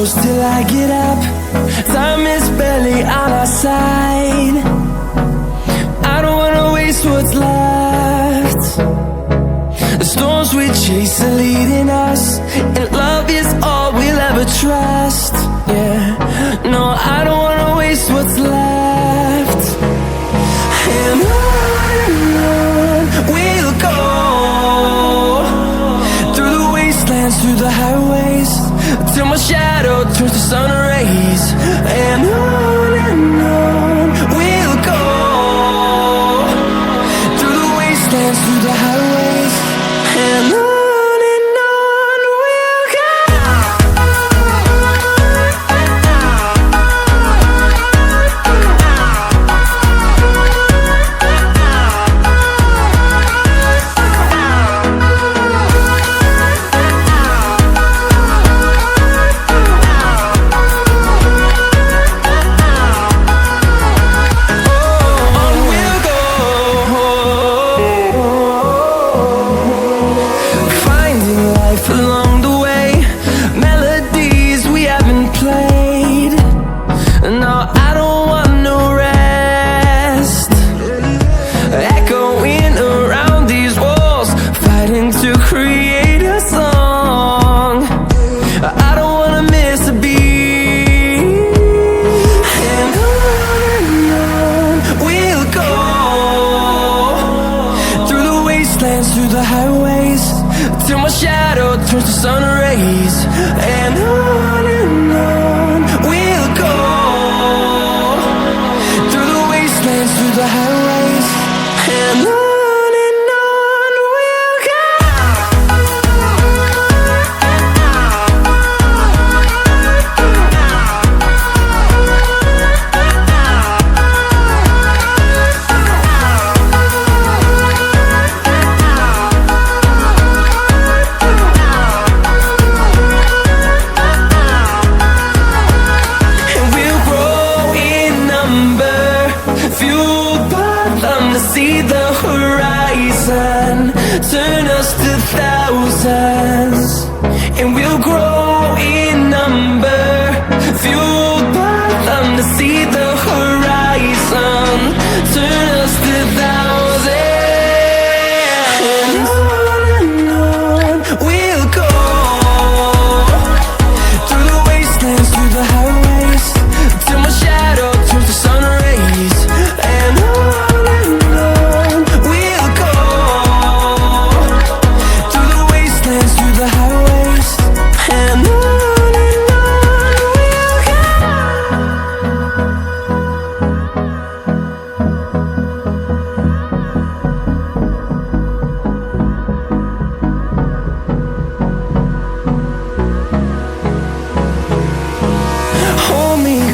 close till I get up. Time is barely on our side. I don't wanna waste what's left. The storms we chase are leading us, and love is all we'll ever trust. Yeah, no, I don't wanna waste what's left. And on we'll go, through the wastelands, through the highways, till my shadow turns to sun rays. And on we'll go, through the wastelands, through the highways, and on. Along the way, melodies we haven't played. No, I don't want no rest. Echoing around these walls, fighting to create a song. I don't wanna miss a beat. And on we'll go, through the wastelands, through the highways, till my shadow turns to sun rays. And on we'll go, through the wastelands, through the highways, and on we'll go. See the horizon, turn us to thousands, and we'll grow in number, fueled by them to see the horizon, turn us to thousands. And on we'll go, through the wastelands, through the highways, till my shadow turns to sun rays. And on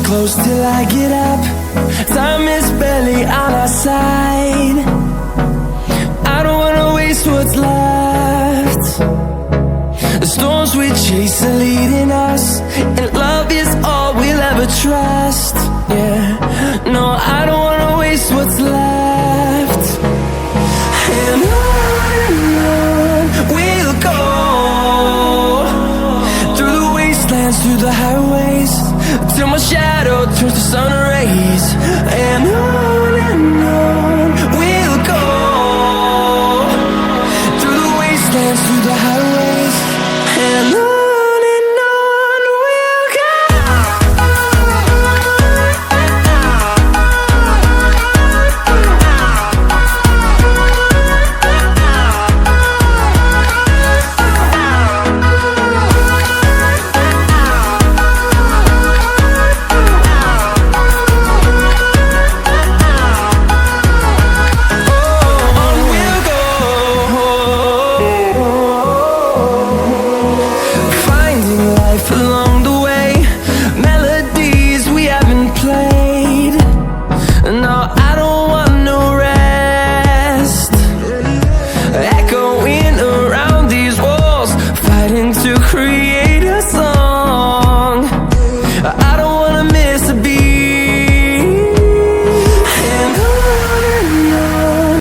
close till I get up. Time is barely on our side. I don't wanna waste what's left. The storms we chase are leading us, and love is all we'll ever trust. Yeah, no, I don't wanna waste what's left. And on we'll go, through the wastelands, through the highways, till my shadow turns to sun rays. And